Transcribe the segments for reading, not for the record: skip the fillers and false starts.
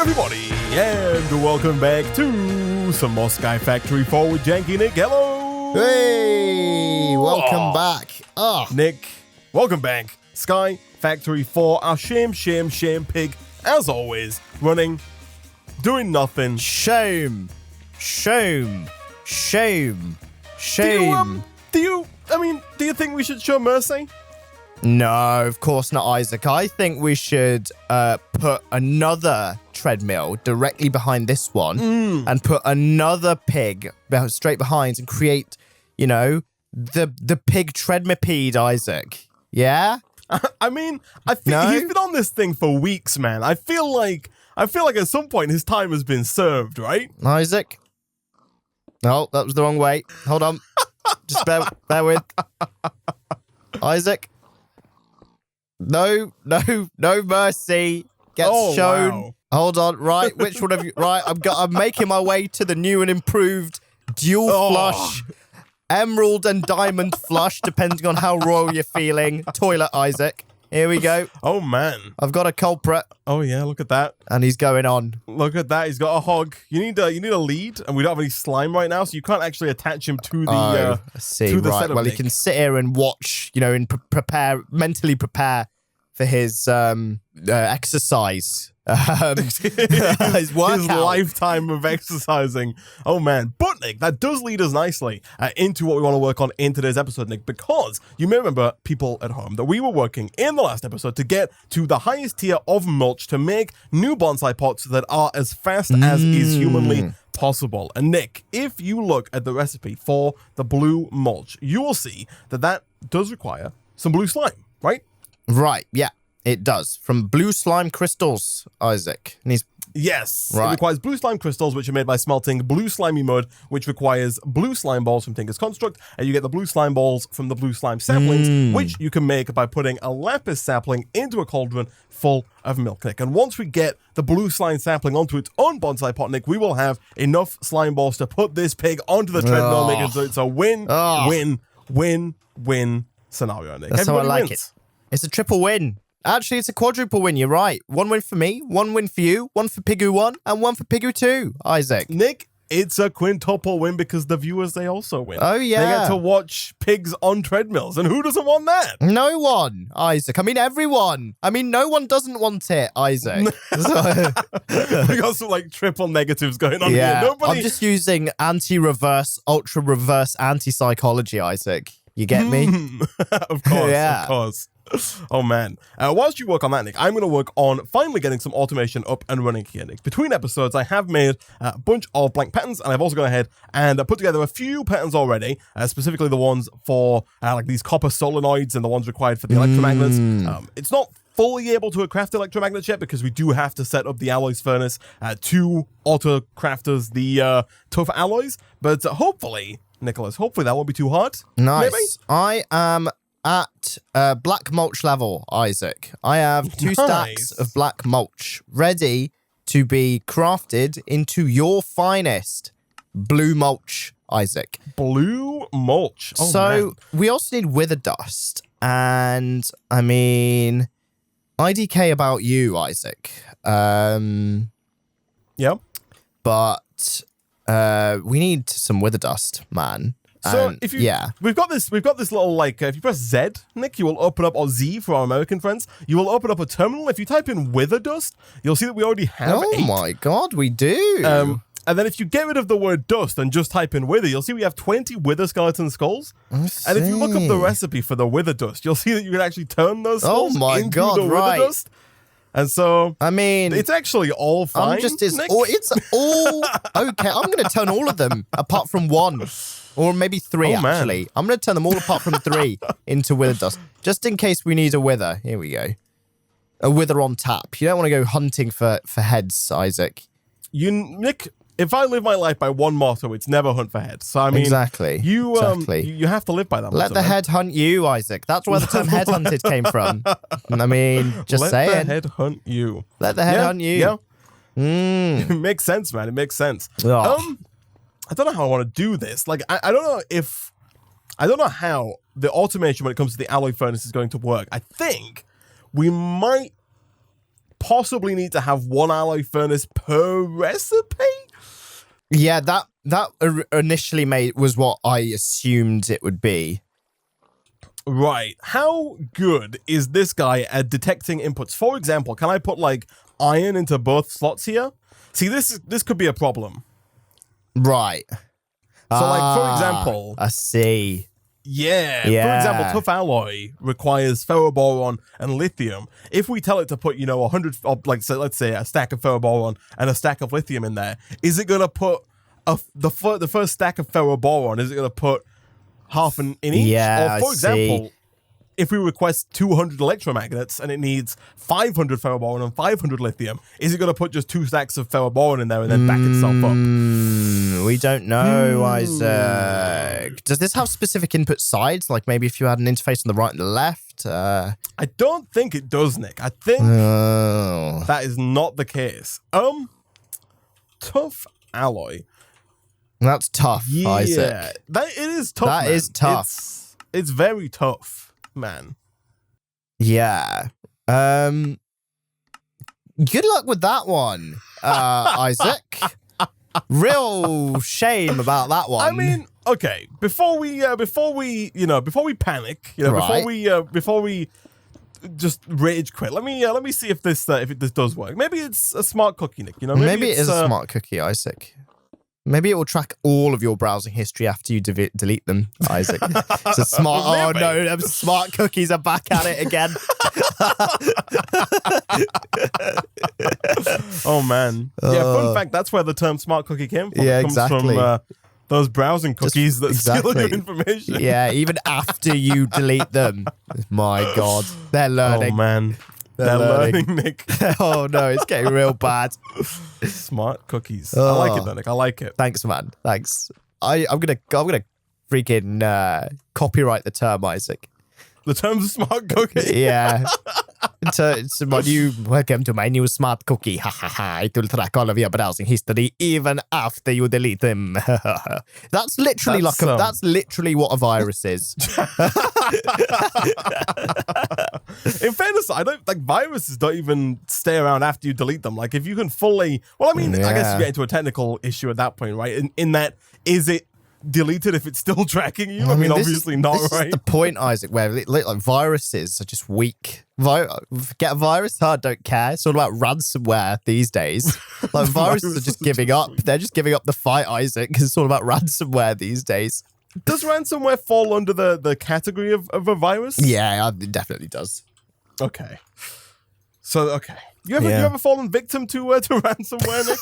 everybody, and welcome back to some more Sky Factory 4 with Janky Nick. Hello! Hey! Welcome back. Nick, welcome back. Sky Factory 4, our shame pig, as always, running, doing nothing. Shame. Do you think we should show mercy? No, of course not, Isaac. I think we should put another treadmill directly behind this one and put another pig straight behind and create, the pig treadmipede, Isaac. Yeah? I feel he's been on this thing for weeks, man. I feel like at some point his time has been served, right? Isaac? No, that was the wrong way. Hold on. Just bear with. Isaac? No mercy gets shown. Wow. Hold on, right? Which one of you? Right, I'm making my way to the new and improved dual flush, emerald and diamond flush, depending on how royal you're feeling. Toilet, Isaac. Here we go. Oh man, I've got a culprit. Oh yeah, look at that. And he's going on. Look at that. He's got a hog. You need a lead, and we don't have any slime right now, so you can't actually attach him to the. I see. To the right. setup, Well, Nick. he can sit here and watch. And mentally prepare for his exercise. His workout. His lifetime of exercising. Oh man, but Nick, that does lead us nicely into what we want to work on in today's episode, Nick, because you may remember, people at home, that we were working in the last episode to get to the highest tier of mulch to make new bonsai pots that are as fast as is humanly possible. And Nick, if you look at the recipe for the blue mulch, you will see that does require some blue slime, right? Right, yeah. It does. From blue slime crystals, Isaac. And Yes. Right. It requires blue slime crystals, which are made by smelting blue slimy mud, which requires blue slime balls from Tinker's Construct, and you get the blue slime balls from the blue slime saplings, which you can make by putting a lapis sapling into a cauldron full of milk, Nick. And once we get the blue slime sapling onto its own bonsai pot, Nick, we will have enough slime balls to put this pig onto the treadmill, Nick, and so it's a win scenario, Nick. That's how I Everybody like wins. It's a triple win. Actually, it's a quadruple win. You're right. One win for me, one win for you, one for Pigu 1, and one for Pigu 2, Isaac. Nick, it's a quintuple win because the viewers, they also win. Oh, yeah. They get to watch pigs on treadmills, and who doesn't want that? No one, Isaac. I mean, everyone. I mean, no one doesn't want it, Isaac. We got some triple negatives going on here. Nobody. I'm just using anti-reverse, ultra-reverse anti-psychology, Isaac. You get me? Of course, Yeah. of course. Oh man. Whilst you work on that, Nick, I'm going to work on finally getting some automation up and running here, Nick. Between episodes, I have made a bunch of blank patterns, and I've also gone ahead and put together a few patterns already, specifically the ones for these copper solenoids and the ones required for the electromagnets. It's not fully able to craft electromagnets yet because we do have to set up the alloys furnace to auto-crafters the tough alloys, but hopefully, Nicholas, hopefully that won't be too hard. Nice. Maybe? I am at black mulch level, Isaac. I have 2 stacks of black mulch ready to be crafted into your finest blue mulch, Isaac. Blue mulch. Oh, So man. we also need wither dust. And I mean, IDK about you, Isaac. Yeah. But we need some wither dust, man. So And, if you, we've got this little if you press Z, Nick, you will open up, or Z for our American friends, you will open up a terminal. If you type in wither dust, you'll see that we already have 8. my God, we do. And then if you get rid of the word dust and just type in wither, you'll see we have 20 wither skeleton skulls. And if you look up the recipe for the wither dust, you'll see that you can actually turn those skulls into the wither dust. And so, I mean, it's actually all fine. It's all okay. I'm going to turn all of them apart from 1. Or maybe 3, actually. Man. I'm going to turn them all apart from 3 into wither dust. Just in case we need a wither. Here we go. A wither on tap. You don't want to go hunting for heads, Isaac. Nick, if I live my life by one motto, it's never hunt for heads. So, I mean, exactly. You have to live by that motto. Let the head hunt you, Isaac. That's where the term head hunted came from. I mean, just saying. Let the head hunt you. Let the head hunt you. Yeah. It makes sense, man. It makes sense. I don't know how I want to do this. I don't know how the automation when it comes to the alloy furnace is going to work. I think we might possibly need to have 1 alloy furnace per recipe. Yeah, that initially was what I assumed it would be. Right. How good is this guy at detecting inputs? For example, can I put like iron into both slots here? See, this could be a problem. Right. So like, for example, I see. Yeah. For example, tough alloy requires ferroboron and lithium. If we tell it to put, 100, like, so let's say a stack of ferroboron and a stack of lithium in there, is it going to put the first stack of ferroboron, is it going to put half in each? Yeah, or for example, if we request 200 electromagnets and it needs 500 ferroboron and 500 lithium, is it going to put just 2 stacks of ferroboron in there and then back itself up? We don't know, Isaac. Does this have specific input sides? Like maybe if you had an interface on the right and the left? I don't think it does, Nick. I think that is not the case. Tough alloy. That's tough, Isaac. It is tough. That is tough. It's very tough, man. Yeah. Good luck with that one, Isaac. Real shame about that one. I mean, okay. Before we panic, before we just rage quit. Let me see if this does work. Maybe it's a smart cookie, Nick. Maybe it is a smart cookie, Isaac. Maybe it will track all of your browsing history after you delete them, Isaac. It's a smart. Oh no, them smart cookies are back at it again. Oh man. Yeah, fun fact, that's where the term smart cookie came from. Yeah, it comes exactly. from those browsing cookies that steal your information. Yeah, even after you delete them. My God. They're learning. Oh man. They're learning, Nick. Oh no, it's getting real bad. Smart cookies. I like it though, Nick. I like it. Thanks, man. Thanks. I'm gonna freaking copyright the term, Isaac. The term's smart cookie. Yeah. Welcome to my new smart cookie. Ha ha ha. It will track all of your browsing history even after you delete them. That's literally that's literally what a virus is. In fairness, I don't like viruses don't even stay around after you delete them. Like if you can fully, well, I mean, I guess you get into a technical issue at that point, right? In that, is it deleted if it's still tracking you? I mean obviously not, this right? Is the point, Isaac, where like viruses are just weak. Get a virus? I don't care. It's all about ransomware these days. Like viruses are just giving up. They're just giving up the fight, Isaac. It's all about ransomware these days. Does ransomware fall under the category of a virus? Yeah, it definitely does. Okay. So, okay. You ever fallen victim to ransomware, Nick?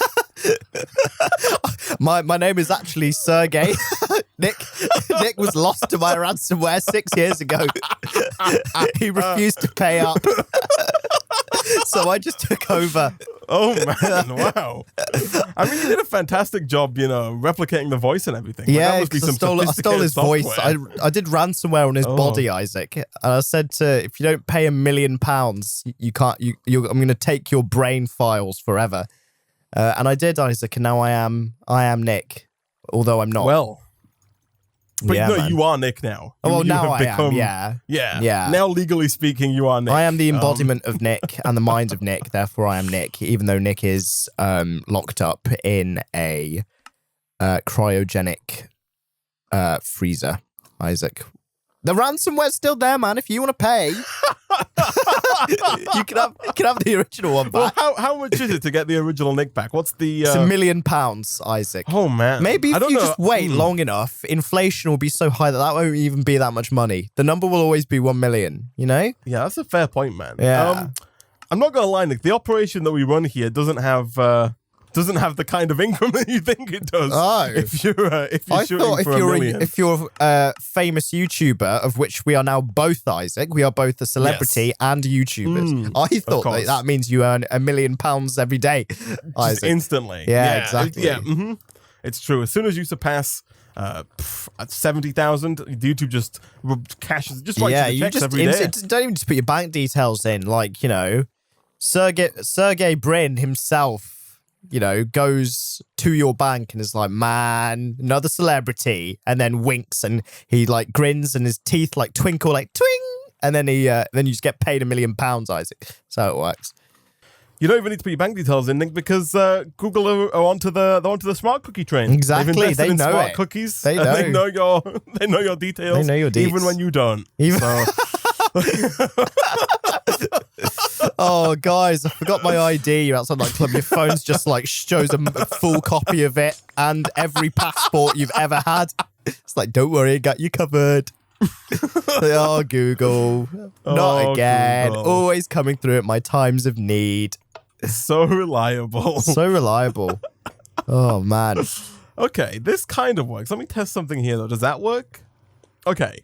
My name is actually Sergey. Nick was lost to my ransomware 6 years ago. He refused to pay up. So I just took over. Oh man, wow. I mean, you did a fantastic job, replicating the voice and everything. Yeah, I stole his voice. I did ransomware on his body, Isaac. And I said if you don't pay £1 million, you can't. I'm going to take your brain files forever. And I did, Isaac, and now I am Nick, although I'm not. Well, but man. You are Nick now. Oh, well, now I am, yeah. Now, legally speaking, you are Nick. I am the embodiment of Nick and the mind of Nick, therefore I am Nick, even though Nick is locked up in a cryogenic freezer, Isaac. The ransomware's still there, man. If you want to pay, you can have the original one back. Well, how much is it to get the original Nick back? What's the? It's £1 million, Isaac. Oh man. Maybe if you just wait long enough, inflation will be so high that won't even be that much money. The number will always be 1 million. Yeah, that's a fair point, man. Yeah. I'm not gonna lie, Nick. The operation that we run here doesn't have the kind of income that you think it does. Oh, if you're shooting for $1 million. If you're a famous YouTuber, of which we are now both, Isaac, we are both a celebrity and YouTubers. I thought that means you earn £1 million every day, Isaac. Just instantly. Yeah, exactly. Yeah, it's true. As soon as you surpass 70,000, YouTube just cashes just like checks every day. Don't even just put your bank details in, like Sergey Brin himself. Goes to your bank and is like, man, another celebrity, and then winks and he like grins and his teeth like twinkle like twing, and then you just get paid £1 million, Isaac. That's how it works. You don't even need to put your bank details in, Nick, because Google are onto the smart cookie train. Exactly, They've invested they in know smart it. cookies. They and know. They know your details. They know your deets. Even when you don't. Even- Oh, guys, I forgot my ID. You're outside that club. Your phone's just like shows a full copy of it and every passport you've ever had. It's like, don't worry, got you covered. Oh, Google. Not again. Google. Always coming through at my times of need. So reliable. So reliable. Oh, man. Okay, this kind of works. Let me test something here, though. Does that work? Okay.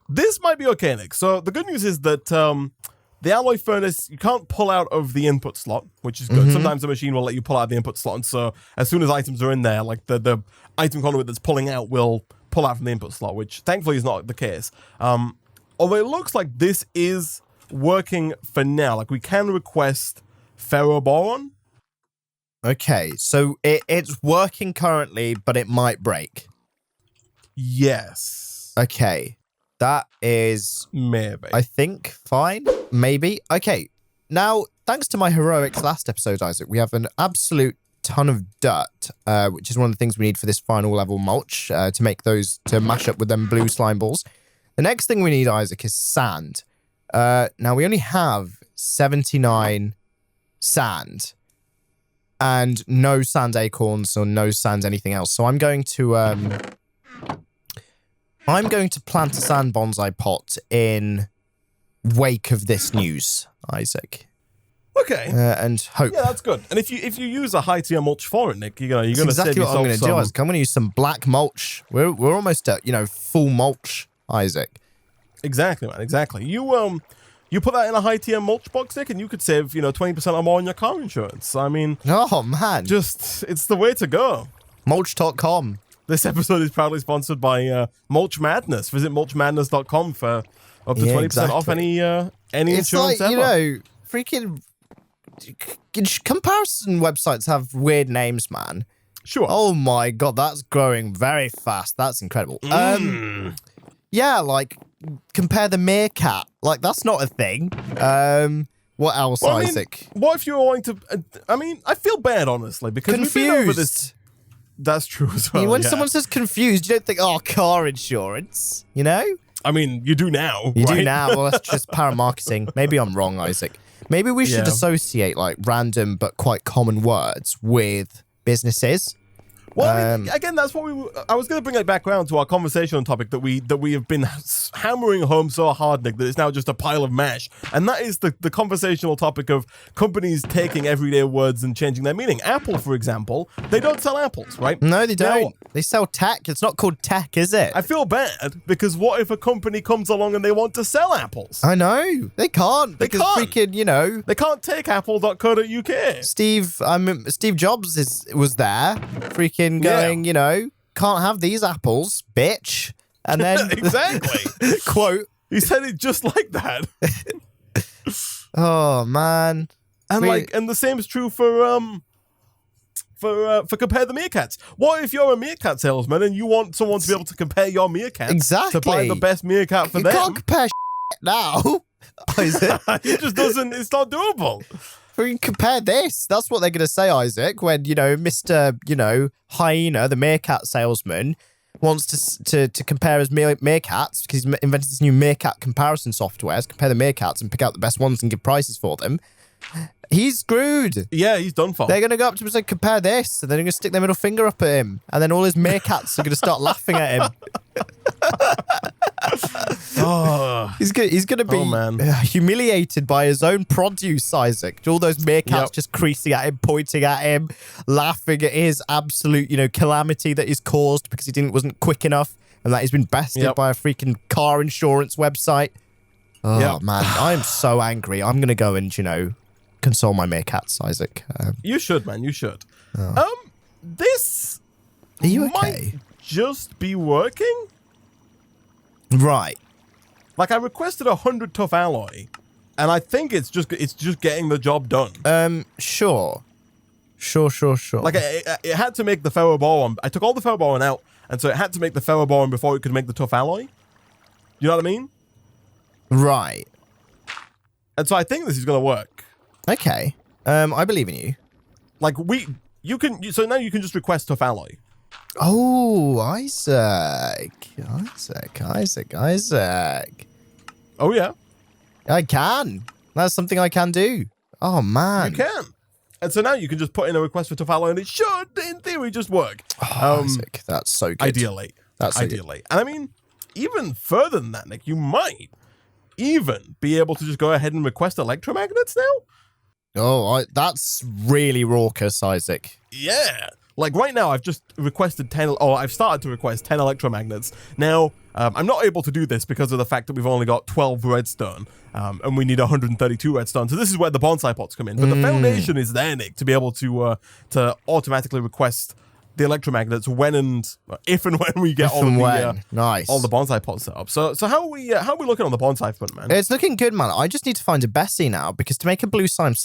This might be okay, Nick. So the good news is that the alloy furnace, you can't pull out of the input slot, which is good. Sometimes the machine will let you pull out the input slot, and so as soon as items are in there, like the item conduit that's pulling out will pull out from the input slot, which thankfully is not the case. Although it looks like this is working for now. Like we can request ferroboron. Okay, so it's working currently, but it might break. Yes. Okay. That is, maybe, I think, fine. Maybe. Okay. Now, thanks to my heroics last episode, Isaac, we have an absolute ton of dirt, which is one of the things we need for this final level mulch to make those, to mash up with them blue slime balls. The next thing we need, Isaac, is sand. Now, we only have 79 sand and no sand acorns or no sand anything else. So I'm going to plant a sand bonsai pot in wake of this news, Isaac. Okay. And hope. Yeah, that's good. And if you use a high tier mulch for it, Nick, you're gonna That's save exactly what yourself I'm going to do, some- Isaac. I'm going to use some black mulch. We're almost at, full mulch, Isaac. Exactly, man. Exactly. You put that in a high tier mulch box, Nick, and you could save 20% or more on your car insurance. I mean, Oh, man. it's the way to go. Mulch.com. This episode is proudly sponsored by Mulch Madness. Visit mulchmadness.com for up to 20% off any It's insurance like, ever. freaking comparison websites have weird names, man. Sure. Oh my God, that's growing very fast. That's incredible. Yeah, like compare the meerkat. Like that's not a thing. What else, Well, I mean, Isaac? what if you were wanting to? I feel bad, honestly, because we've been over this. Confused. That's true as well. When yeah. someone says confused, you don't think, oh, car insurance. You know? I mean, you do now. You right? do now. Well, that's just paramarketing. Maybe I'm wrong, Isaac. Maybe we should Yeah. associate like random but quite common words with businesses. Well, I mean, again, that's what I was going to bring it back around to our conversation topic that we have been hammering home so hard, Nick, that it's now just a pile of mash. And that is the conversational topic of companies taking everyday words and changing their meaning. Apple, for example, they don't sell apples, right? No, they don't. Now, They sell tech. It's not called tech, is it? I feel bad because what if a company comes along and they want to sell apples? I know. They can't. They Because can't. freaking, They can't take apple.co.uk. Steve Jobs was there, freaking going, can't have these apples, bitch. And then Exactly. quote, He said it just like that. oh man. And We- and the same is true for compare the meerkats. What if you're a meerkat salesman and you want someone to be able to compare your meerkats Exactly. to buy the best meerkat for You them? can't compare now. Isaac. It just doesn't. It's not doable. We can compare this. That's what they're going to say, Isaac, when, Mr., Hyena, the meerkat salesman, wants to compare his meerkats because he's invented this new meerkat comparison software to compare the meerkats and pick out the best ones and give prices for them. He's screwed. Yeah, he's done for. They're going to go up to him and say, compare this. And then they're going to stick their middle finger up at him. And then all his meerkats are going to start laughing at him. Oh, He's going to be man. humiliated by his own produce, Isaac. All those meerkats Yep. just creasing at him, pointing at him, laughing at his absolute, calamity that he's caused because he wasn't quick enough and that he's been bested Yep. by a freaking car insurance website. Oh, Yep. man. I'm so angry. I'm going to go and, console my meerkats, Isaac. you should, man. You should. This Are you might okay? just be working. Right. Like I requested 100 tough alloy, and I think it's just getting the job done. Sure. Like it had to make the ferroboron. I took all the ferroboron out, and so it had to make the ferroboron before it could make the tough alloy. You know what I mean? Right. And so I think this is gonna work. Okay. I believe in you. Like so now you can just request tough alloy. Oh, Isaac. Oh yeah, I can. That's something I can do. Oh, man. you can. And so now you can just put in a request for tough alloy, and it should, in theory, just work. Oh, Isaac, that's so good. Ideally, That's so ideally. And I mean, even further than that, Nick, you might even be able to just go ahead and request electromagnets now. Oh, that's really raucous, Isaac. Yeah. Like right now, I've just requested 10, or I've started to request 10 electromagnets. Now, I'm not able to do this because of the fact that we've only got 12 redstone, and we need 132 redstone. So this is where the bonsai pots come in. But the foundation is there, Nick, to be able to automatically request the electromagnets if and when we get all the bonsai pots set up. So how are we looking on the bonsai front, man? It's looking good, man. I just need to find a Bessie now, because to make a blue slime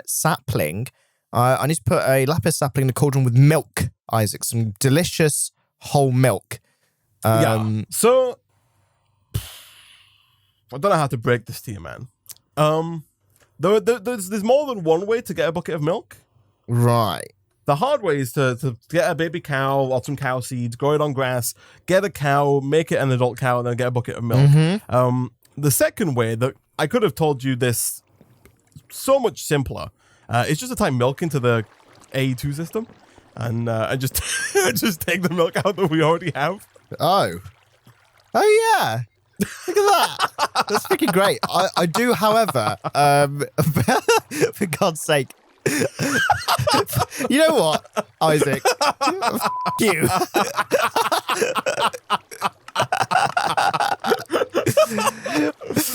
sapling, I need to put a lapis sapling in a cauldron with milk, Isaac. Some delicious whole milk. Yeah. So I don't know how to break this to you, man. There's more than one way to get a bucket of milk. Right. The hard way is to get a baby cow or some cow seeds, grow it on grass, get a cow, make it an adult cow, and then get a bucket of milk. The second way, that I could have told you this so much simpler, is just to type milk into the AE2 system and just just take the milk out that we already have. Oh yeah. Look at that. That's freaking great. I do, however, for God's sake. You know what, Isaac? F you.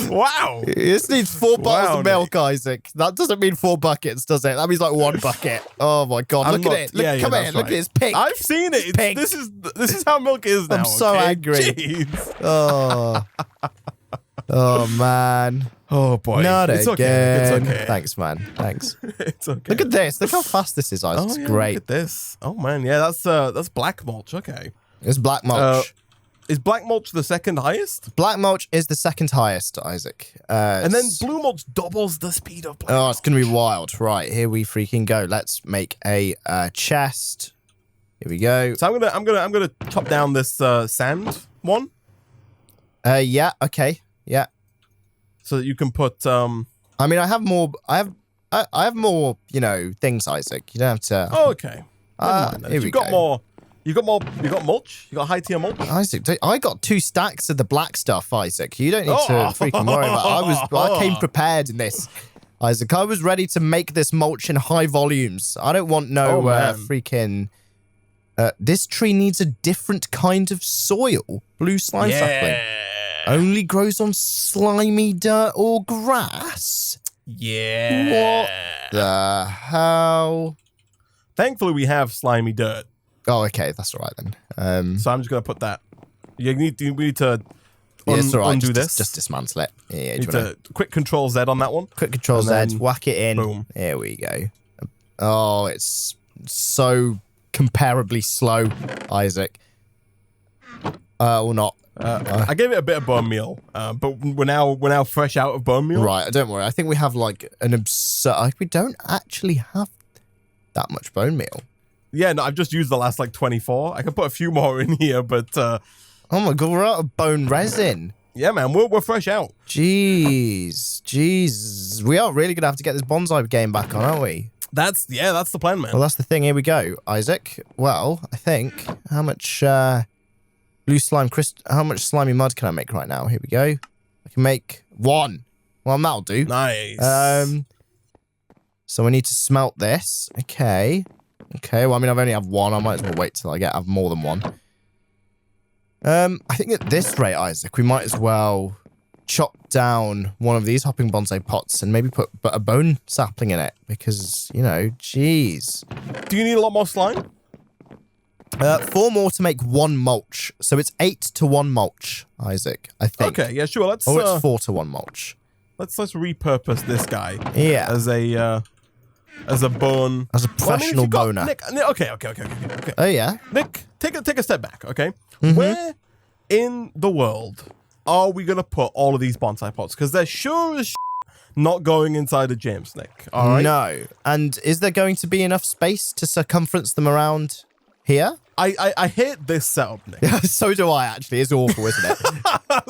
Wow. This needs 4 bottles of milk, Nick. Isaac. That doesn't mean 4 buckets, does it? That means like 1 bucket. Oh my God. Look at it. Come here. Look at it. It's pink. I've seen it. Pink. This is how milk is now. I'm so angry. Jeez. Oh man. Oh boy. Not it's again. Okay. It's okay. Thanks, man. Thanks. It's okay. Look at this. Look how fast this is, Isaac. It's great. Look at this. Oh man, yeah, that's black mulch. Okay. It's black mulch. Is black mulch the second highest? Black mulch is the second highest, Isaac. And then blue mulch doubles the speed of black mulch. Oh, it's gonna be wild. Right, here we freaking go. Let's make a chest. Here we go. So I'm gonna chop down this sand one. Yeah. Okay. Yeah. So that you can put I mean, I have more. I have more. You know, things, Isaac. You don't have to. Oh, okay. Never mind, here we got go. more. You got mulch. You got high tier mulch. Isaac, I got 2 stacks of the black stuff, Isaac. You don't need to freaking worry about it. I came prepared in this, Isaac. I was ready to make this mulch in high volumes. I don't want freaking. This tree needs a different kind of soil. Blue slime sapling. Only grows on slimy dirt or grass. Yeah. What the hell? Thankfully, we have slimy dirt. Oh, okay, that's all right then. So I'm just gonna put that. We need to it's all right. undo this. Just dismantle it. Yeah, need to quick Control Z on that one. Quick Control Z. Whack it in. Boom. Here we go. Oh, it's so comparably slow, Isaac. Or not. I gave it a bit of bone meal, but we're now fresh out of bone meal. Right, don't worry. I think we have like an absurd. We don't actually have that much bone meal. Yeah, no, I've just used the last like 24. I can put a few more in here, but oh my God, we're out of bone resin. Yeah, man, we're fresh out. Jeez, we are really gonna have to get this bonsai game back on, aren't we? That's the plan, man. Well, that's the thing. Here we go, Isaac. Well, I think how much blue slime how much slimy mud can I make right now? Here we go. I can make 1. Well, that'll do. Nice. So we need to smelt this. Okay. Well, I mean, I've only have 1. I might as well wait till I have more than 1. I think at this rate, Isaac, we might as well chop down one of these hopping bonsai pots and maybe put a bone sapling in it because, you know, jeez. Do you need a lot more slime? 4 more to make 1 mulch. So it's 8 to 1 mulch, Isaac, I think. Okay, yeah, sure. It's 4 to 1 mulch. Let's repurpose this guy. Yeah. As a bone. As a professional boner. Nick, okay. Oh, yeah? Nick, take a step back, okay? Where in the world are we going to put all of these bonsai pots? Because they're sure as not going inside of James, Nick. All right? No. And is there going to be enough space to circumference them around here? I hate this setup, Nick. So do I, actually. It's awful, isn't it?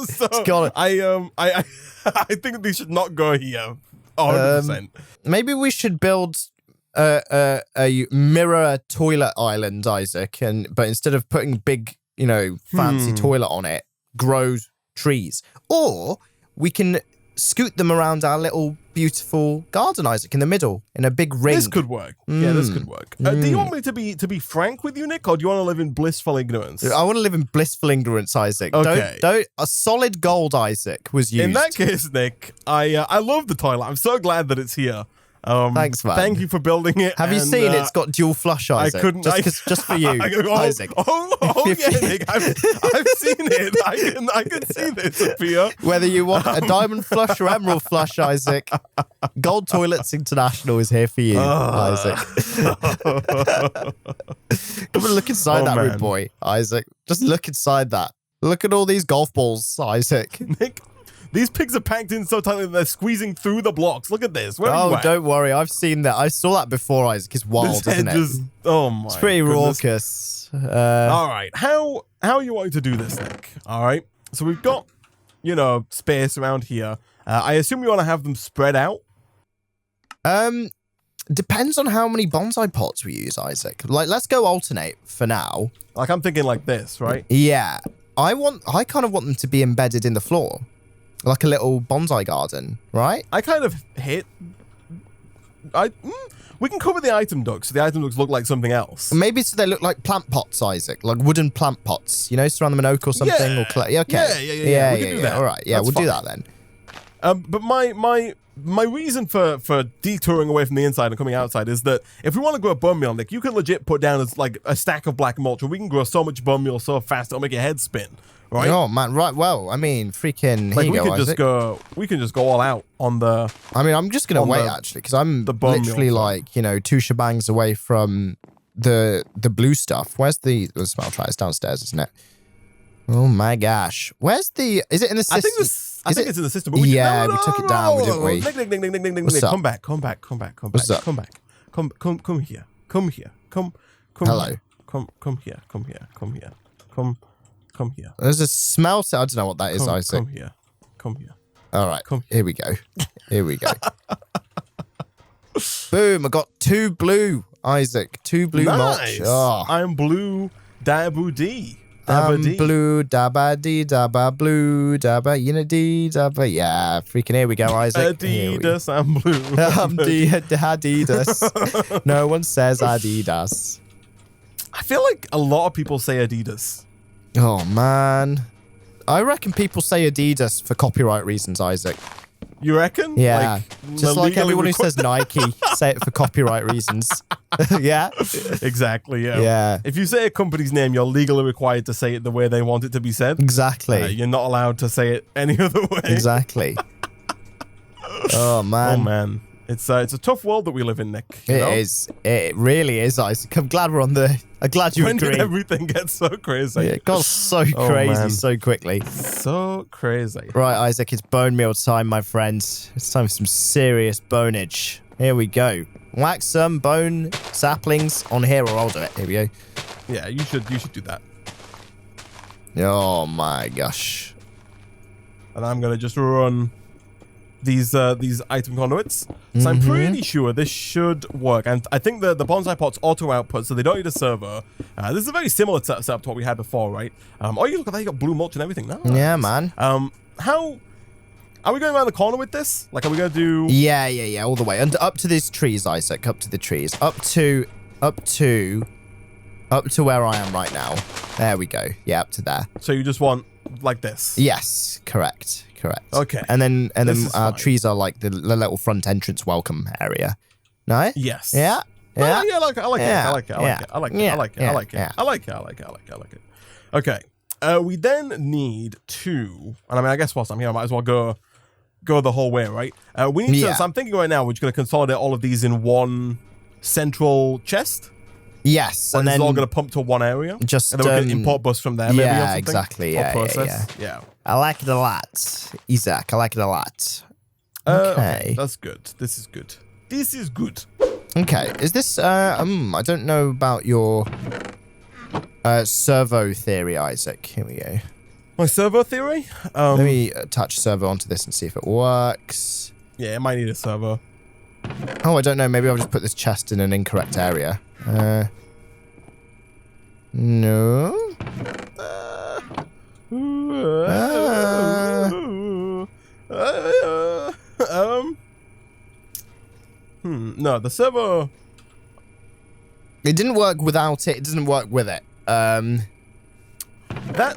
So I think they should not go here. 100%. Maybe we should build a mirror toilet island, Isaac, but instead of putting big, fancy toilet on it, grow trees. Or we can scoot them around our little beautiful garden, Isaac, in the middle, in a big ring. This could work. Yeah, this could work. Do you want me to be frank with you, Nick, or do you want to live in blissful ignorance? I want to live in blissful ignorance, Isaac. Okay. Don't. A solid gold, Isaac, was used. In that case, Nick, I love the toilet. I'm so glad that it's here. Thanks, man. Thank you for building it. Have you seen it's got dual flush, Isaac? I couldn't. Just for you, Isaac. Oh yeah, Nick. I've seen it. I can see this appear. Whether you want a diamond flush or emerald flush, Isaac, Gold Toilets International is here for you, Isaac. Come and look inside that room, boy, Isaac. Just look inside that. Look at all these golf balls, Isaac. Nick. These pigs are packed in so tightly that they're squeezing through the blocks. Look at this. Where are you at? Don't worry. I've seen that. I saw that before, Isaac. It's wild, isn't it? Oh, my It's pretty goodness. raucous. All right. How are you wanting to do this, Nick? All right. So we've got, space around here. I assume you want to have them spread out? Depends on how many bonsai pots we use, Isaac. Like, let's go alternate for now. Like, I'm thinking like this, right? Yeah. I kind of want them to be embedded in the floor. Like a little bonsai garden, right? I kind of hate... we can cover the item ducts, so the item ducts look like something else. Maybe so they look like plant pots, Isaac. Like wooden plant pots. Surround them in oak or something. Yeah. Or clay. Okay. Yeah. We can do that. All right. Yeah, That's we'll do fine. that then. But my reason for detouring away from the inside and coming outside is that if we want to grow a bone meal, Nick, you can legit put down as like a stack of black mulch, and we can grow so much bone meal so fast it'll make your head spin. Right? Oh man, right. Well, I mean, freaking. Like here you go, we can just go all out on the. I mean, I'm just gonna wait actually, because I'm literally like 2 shebangs away from the blue stuff. Where's the smell try? It's downstairs, isn't it? Oh my gosh, where's the? Is it in the system? I think it's in the system. But we took it down, didn't we? Nick, What's up? Come back. Come here. Come. Hello. Here. Come here. Come here. There's a smell. I don't know what that is, Isaac. Come here. All right. Here we go. Boom. I got 2 blue, Isaac. 2 blue mulch. Oh. I'm blue. Dabu D. Blue, dabba dee, dabba blue, dabba, dee, dabba. Yeah, freaking here we go, Isaac. Adidas, I'm blue. Adidas. No one says Adidas. I feel like a lot of people say Adidas. Oh, man. I reckon people say Adidas for copyright reasons, Isaac. You reckon? Yeah. Just like everyone who says Nike, say it for copyright reasons. Yeah? Exactly, yeah. Yeah. If you say a company's name, you're legally required to say it the way they want it to be said. Exactly. You're not allowed to say it any other way. Exactly. Oh, man. Oh, man. It's a tough world that we live in, Nick. It is. It really is, Isaac. I'm glad we're on the... I'm glad you agree. When did everything get so crazy? Yeah, it got so crazy so quickly. So crazy. Right, Isaac, it's bone meal time, my friend. It's time for some serious bonage. Here we go. Whack some bone saplings on here, or I'll do it. Here we go. Yeah, you should do that. Oh my gosh. And I'm gonna just run these item conduits. So I'm pretty sure this should work. And I think the bonsai pots auto output, so they don't need a server. This is a very similar setup to what we had before, right? Oh, you look at that, you got blue mulch and everything. Nice. Yeah, man. How are we going around the corner with this? Like, are we gonna do? Yeah, all the way. And up to these trees, Isaac. Up to the trees. Up to where I am right now. There we go. Yeah, up to there. So you just want like this? Yes, correct. Okay. And then our trees are like the little front entrance welcome area. No? Yes. Yeah. Yeah. I like it. Okay. We then need to, and I mean, I guess whilst I'm here, I might as well go the whole way, right? We need to. So I'm thinking right now we're just going to consolidate all of these in one central chest. Yes, and then it's all going to pump to one area. Just and then we can import bus from there. Maybe or something. Exactly. Yeah. I like it a lot, Isaac. I like it a lot. Okay. That's good. This is good. This is good. Okay. Is this, I don't know about your servo theory, Isaac. Here we go. My servo theory? Let me attach servo onto this and see if it works. Yeah, it might need a servo. Oh, I don't know. Maybe I'll just put this chest in an incorrect area. No. No, the servo. It didn't work without it. It doesn't work with it. That,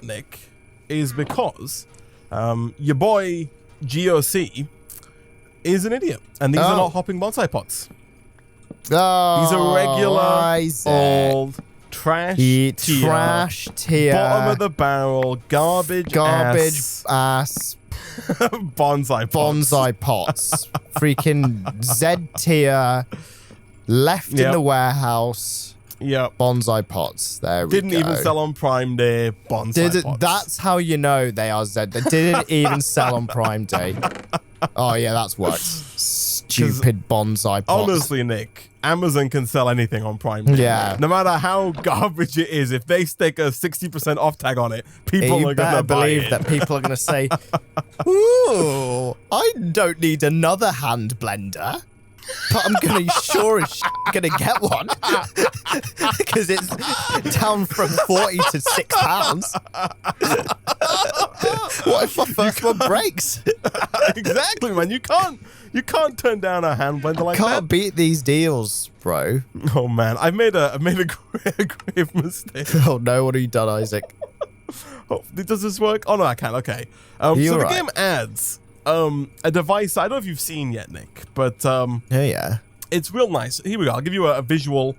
Nick, is because your boy GOC is an idiot, and these are not hopping bonsai pots. Oh, these are regular Isaac. old trash tier, bottom of the barrel, garbage ass bonsai pots. Freaking Z tier, left in the warehouse. Yep. Bonsai pots. There we Didn't go. even sell on Prime Day. Bonsai pots. That's how you know they are Z. They didn't even sell on Prime Day. Oh yeah, that's worked. Stupid bonsai pots. Honestly, Nick, Amazon can sell anything on Prime Day. Yeah. No matter how garbage it is, if they stick a 60% off tag on it, people are going to buy it. That people are going to say, ooh, I don't need another hand blender. But I'm gonna gonna get one because it's down from 40 to £6. What if my first one breaks? Exactly, man. You can't turn down a hand blender like that. Can't beat these deals, bro. Oh man, I've made a grave mistake. Oh no, what have you done, Isaac? Oh, does this work? Oh no, I can. Okay. So the game adds a device I don't know if you've seen yet, Nick, but yeah, it's real nice. Here we go. I'll give you a visual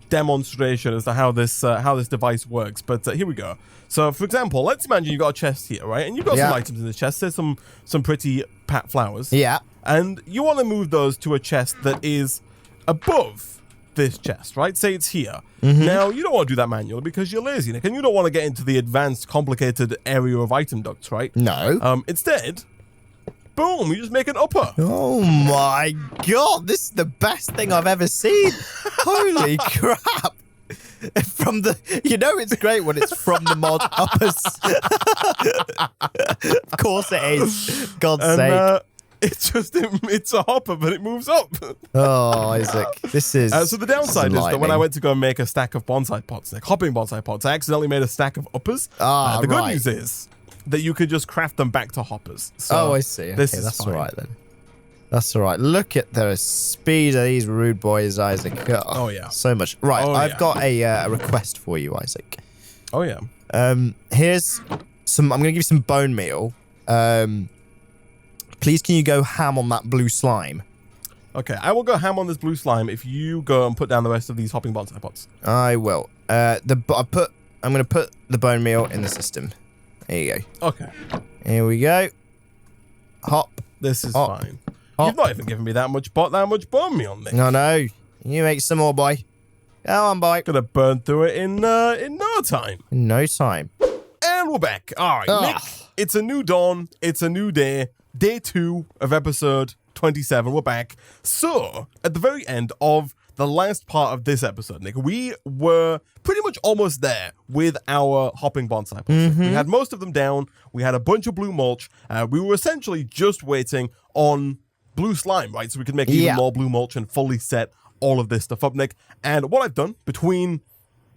demonstration as to how this device works. But here we go. So, for example, let's imagine you got a chest here, right? And you've got some items in the chest. There's some pretty pat flowers. Yeah. And you want to move those to a chest that is above this chest, right? Say it's here. Now, you don't want to do that manually because you're lazy, Nick, and you don't want to get into the advanced, complicated area of item ducts, right? No. Instead, boom, you just make an upper. Oh my god, this is the best thing I've ever seen. Holy crap. From the, it's great when it's from the mod uppers. Of course it is. God's sake. It's a hopper, but it moves up. Oh, Isaac, this is. So the downside is that when I went to go and make a stack of bonsai pots, like hopping bonsai pots, I accidentally made a stack of uppers. The good news is that you could just craft them back to hoppers. So I see. Okay, that's fine. all right then. That's all right. Look at the speed of these rude boys, Isaac. Oh yeah, so much. Right, I've got a request for you, Isaac. Oh yeah. Here's some. I'm gonna give you some bone meal. Please, can you go ham on that blue slime? Okay, I will go ham on this blue slime if you go and put down the rest of these hopping bonsai pots. I will. I'm gonna put the bone meal in the system. There you go. Okay. Here we go. Hop. This is Hop. fine. Hop. You've not even given me that much bone meal, Nick. No. You make some more, boy. Go on, boy. Gonna burn through it in no time. No time. And we're back. All right, Nick. It's a new dawn. It's a new day. Day 2 of episode 27. We're back. So, at the very end of the last part of this episode, Nick, we were pretty much almost there with our hopping bonsai pots. We had most of them down. We had a bunch of blue mulch. We were essentially just waiting on blue slime, right? So we could make even more blue mulch and fully set all of this stuff up, Nick. And what I've done between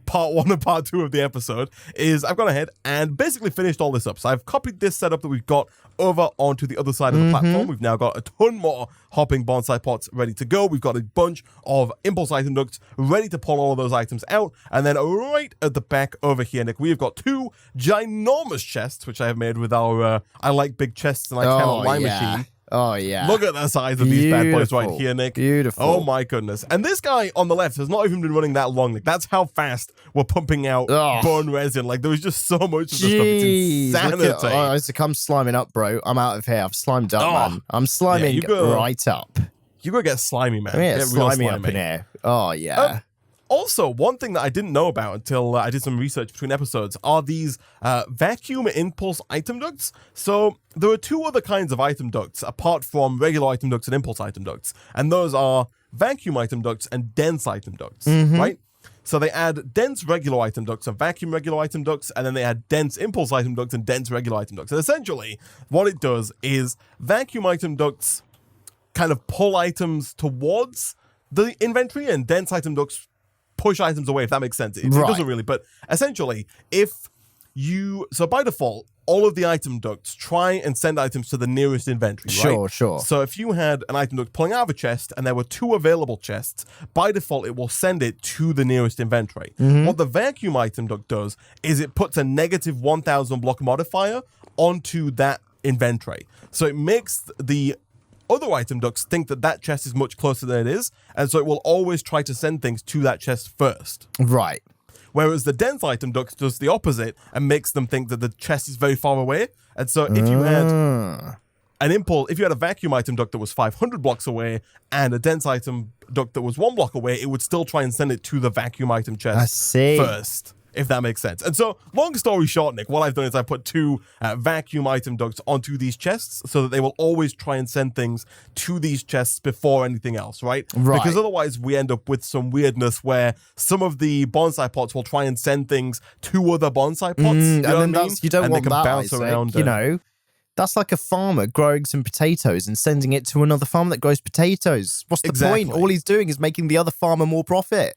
part 1 and part 2 of the episode is I've gone ahead and basically finished all this up. So I've copied this setup that we've got over onto the other side of the platform. We've now got a ton more hopping bonsai pots ready to go. We've got a bunch of impulse item ducts ready to pull all of those items out. And then right at the back over here, Nick, we've got 2 ginormous chests, which I have made with our I like big chests and I cannot lie machine. Oh, yeah. Look at the size of these bad boys right here, Nick. Beautiful. Oh, my goodness. And this guy on the left has not even been running that long, Nick. That's how fast we're pumping out bone resin. Like, there was just so much of this stuff. It's insanity. Isaac, I'm sliming up, bro. I'm out of here. I've slimed up, man. I'm sliming right up. You gotta get slimy, man. Get slimy up in here. Oh, yeah. Also, one thing that I didn't know about until I did some research between episodes are these vacuum impulse item ducts. So there are two other kinds of item ducts apart from regular item ducts and impulse item ducts. And those are vacuum item ducts and dense item ducts, right? So they add dense regular item ducts and vacuum regular item ducts, and then they add dense impulse item ducts and dense regular item ducts. And essentially, what it does is vacuum item ducts kind of pull items towards the inventory, and dense item ducts push items away, if that makes sense. It doesn't really, but essentially, so by default, all of the item ducts try and send items to the nearest inventory, right? Sure. So if you had an item duct pulling out of a chest and there were 2 available chests, by default, it will send it to the nearest inventory. What the vacuum item duct does is it puts a negative 1,000 block modifier onto that inventory. So it makes the other item ducts think that chest is much closer than it is, and so it will always try to send things to that chest first. Right. Whereas the dense item duct does the opposite and makes them think that the chest is very far away. And so if you had if you had a vacuum item duct that was 500 blocks away and a dense item duct that was 1 block away, it would still try and send it to the vacuum item chest first. If that makes sense. And so, long story short, Nick, what I've done is I put 2 vacuum item ducts onto these chests so that they will always try and send things to these chests before anything else, right? Because otherwise we end up with some weirdness where some of the bonsai pots will try and send things to other bonsai pots. You know what I mean? You don't and want they can that, bounce around. You know, that's like a farmer growing some potatoes and sending it to another farmer that grows potatoes. What's the point? All he's doing is making the other farmer more profit.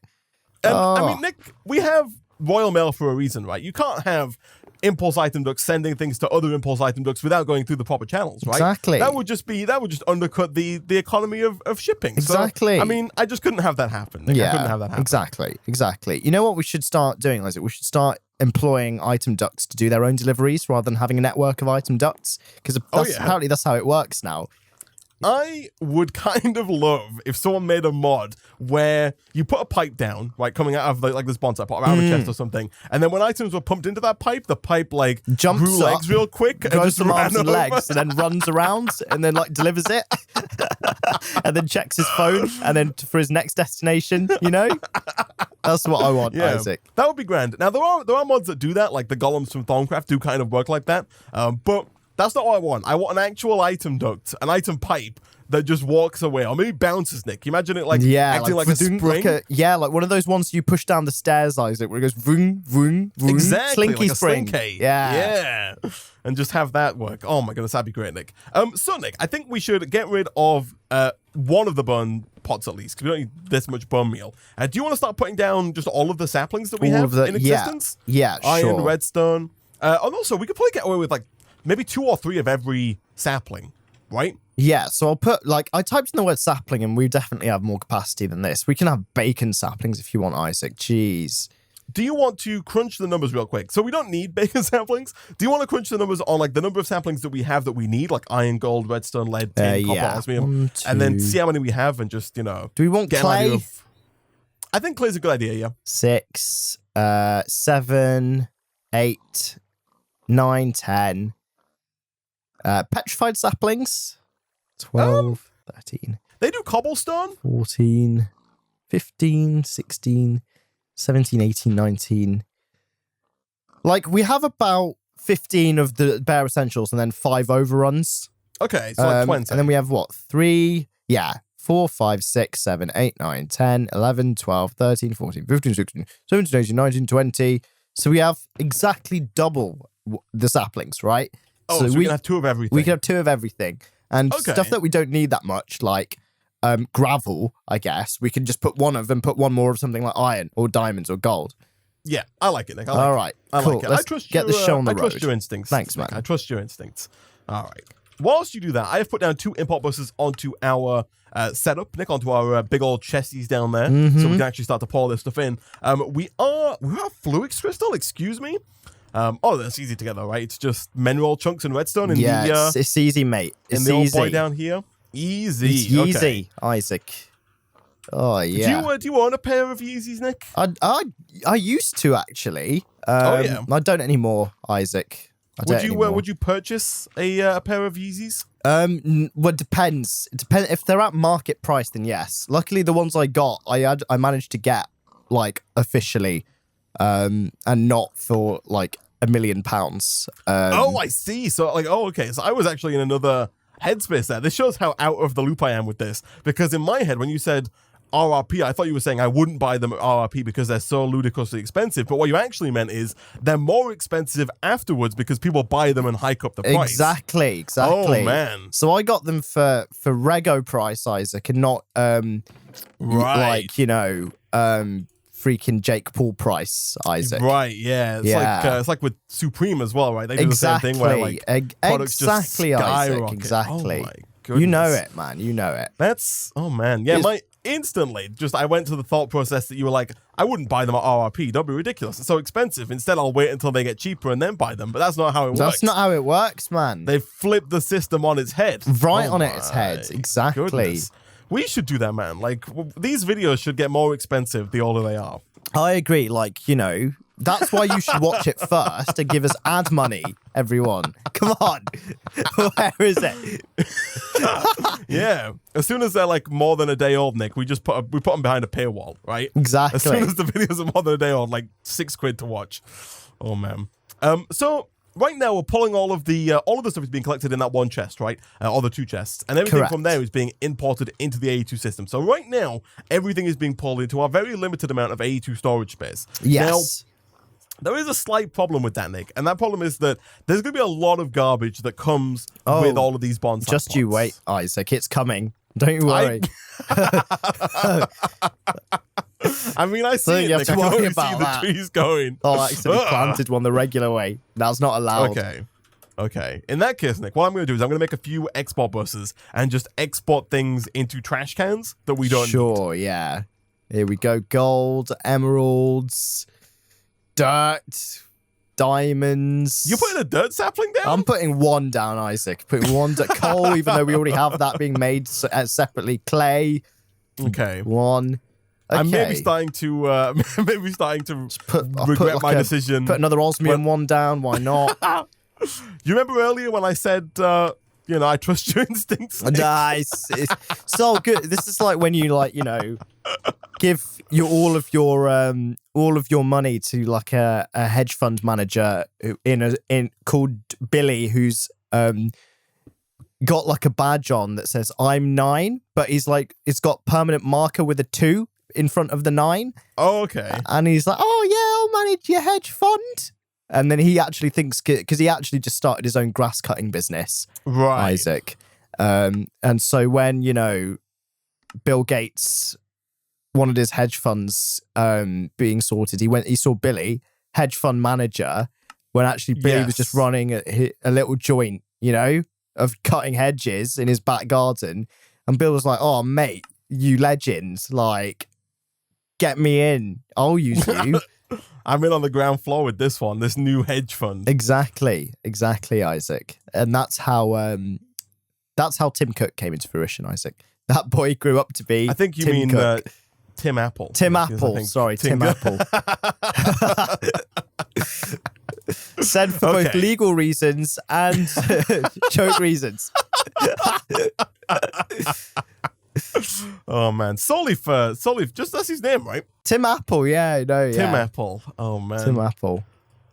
I mean, Nick, we have Royal Mail for a reason, right? You can't have impulse item ducts sending things to other impulse item ducts without going through the proper channels, right? Exactly. That would just undercut the economy of shipping. Exactly. So, I mean, I just couldn't have that happen. Nick. I couldn't have that happen. Exactly. You know what we should start doing, Isaac? We should start employing item ducts to do their own deliveries rather than having a network of item ducts, because apparently that's how it works now. I would kind of love if someone made a mod where you put a pipe down, right, coming out of like this bonsai pot, out of a chest or something, and then when items were pumped into that pipe, the pipe like jumps grew legs real quick, grows and just some arms and over. legs, and then runs around, and then like delivers it, and then checks his phone, and then for his next destination, you know. That's what I want, Isaac. That would be grand. Now there are mods that do that, like the golems from Thorncraft do kind of work like that, but that's not what I want. I want an actual item duct, an item pipe that just walks away, or maybe bounces, Nick. You imagine it acting like a spring? Like one of those ones you push down the stairs, Isaac, where it goes vroom, vroom, vroom. Exactly, Slinky like spring. A slinky. Yeah. And just have that work. Oh my goodness, that'd be great, Nick. So, Nick, I think we should get rid of one of the bone pots at least, because we don't need this much bone meal. Do you want to start putting down just all of the saplings that we have in existence? Yeah, Iron, redstone. And also, we could probably get away with like maybe 2 or 3 of every sapling, right? Yeah, so I'll put, like, I typed in the word sapling and we definitely have more capacity than this. We can have bacon saplings if you want, Isaac. Jeez. Do you want to crunch the numbers real quick? So we don't need bacon saplings. Do you want to crunch the numbers on, like, the number of saplings that we have that we need, like iron, gold, redstone, lead, tin, copper, osmium, and then see how many we have and just, you know... Do we want clay? I think clay's a good idea, yeah. 6, 7, 8, 9, 10... petrified saplings, 12, 13. They do cobblestone? 14, 15, 16, 17, 18, 19. Like, we have about 15 of the bare essentials and then 5 overruns. Okay, so like 20. And then we have what? 3, 4, 5, 6, 7, 8, 9, 10, 11, 12, 13, 14, 15, 16, 17, 18, 19, 20. So we have exactly double the saplings, right? Oh, so we can have 2 of everything. We can have 2 of everything. And stuff that we don't need that much, like gravel, I guess, we can just put 1 of them, put 1 more of something like iron or diamonds or gold. Yeah, I like it, Nick. All right, cool. Like it. Let's get the show on the road. I trust your instincts. Thanks, Nick. man. I trust your instincts. All right. Whilst you do that, I have put down 2 import buses onto our setup, Nick, onto our big old chesties down there, so we can actually start to pour this stuff in. We have Fluix crystal, excuse me. That's easy to get though, right? It's just mineral chunks and redstone in the it's easy, mate. It's in the easy. old boy down here. Easy. It's easy, Isaac. Oh yeah. Do you own a pair of Yeezys, Nick? I used to actually. Yeah. I don't anymore, Isaac. Would you purchase a pair of Yeezys? Well, it depends. It depends if they're at market price. Then yes. Luckily, the ones I got, I managed to get like officially, and not for like £1 million. Oh, I see. So like, oh, okay. So I was actually in another headspace there. This shows how out of the loop I am with this, because in my head, when you said RRP, I thought you were saying I wouldn't buy them at RRP because they're so ludicrously expensive. But what you actually meant is they're more expensive afterwards because people buy them and hike up the price. Exactly. Oh, man. So I got them for Rego price, Isaac, and not like, freaking Jake Paul price, Isaac. Right, yeah. It's like with Supreme as well, right? They do the same thing where like products just skyrocket. Isaac, exactly. Oh my goodness. You know it, man. You know it. That's, oh man. Yeah, instantly, I went to the thought process that you were like, I wouldn't buy them at RRP. That'd be ridiculous. It's so expensive. Instead, I'll wait until they get cheaper and then buy them. But that's not how it works. That's not how it works, man. They flipped the system on its head. Right on its head. Exactly. Goodness. We should do that, man. Like, these videos should get more expensive the older they are. I agree. Like, that's why you should watch it first and give us ad money, everyone. Come on. Where is it? Yeah. As soon as they're like more than a day old, Nick, we put them behind a paywall, right? Exactly. As soon as the videos are more than a day old, like £6 to watch. Oh man. So right now we're pulling all of the stuff is being collected in that one chest, right? Or the two chests, and everything from there is being imported into the AE2 system. So right now everything is being pulled into our very limited amount of AE2 storage space. Yes. Now, there is a slight problem with that, Nick, and that problem is that there's going to be a lot of garbage that comes with all of these bonsai Just pots. you wait, Isaac. It's coming. Don't you worry. I mean, I see it, Nick. I can already see the trees going. Oh, I accidentally planted one the regular way. That's not allowed. Okay. In that case, Nick, what I'm going to do is I'm going to make a few export buses and just export things into trash cans that we don't need. Sure, yeah. Here we go. Gold, emeralds, dirt, diamonds. You're putting a dirt sapling down? I'm putting one down, Isaac. Putting one coal, even though we already have that being made separately. Clay. Okay. One. Okay. I'm maybe starting to regret my decision. Put another osmium one down. Why not? You remember earlier when I said, I trust your instincts? Nice. It's so good. This is like when you give all of your money to like a hedge fund manager called Billy, who's got like a badge on that says I'm 9, but he's like it's got permanent marker with a 2 in front of the 9. Oh, okay. And he's like, oh yeah, I'll manage your hedge fund. And then he actually thinks, because he actually just started his own grass cutting business, right, Isaac. And so when Bill Gates wanted his hedge funds being sorted, he saw Billy, hedge fund manager, when actually Billy was just running a little joint, of cutting hedges in his back garden. And Bill was like, oh mate, you legend, like, get me in, I'll use you. I'm in on the ground floor with this new hedge fund. Exactly, Isaac. And that's how Tim Cook came into fruition, Isaac. That boy grew up to be I think you Tim mean Cook. Tim Apple. Tim Apple, sorry, Tim Apple. Said for both legal reasons and joke reasons. Oh man, solely just that's his name, right? Tim Apple, yeah. Tim Apple. Oh man, Tim Apple.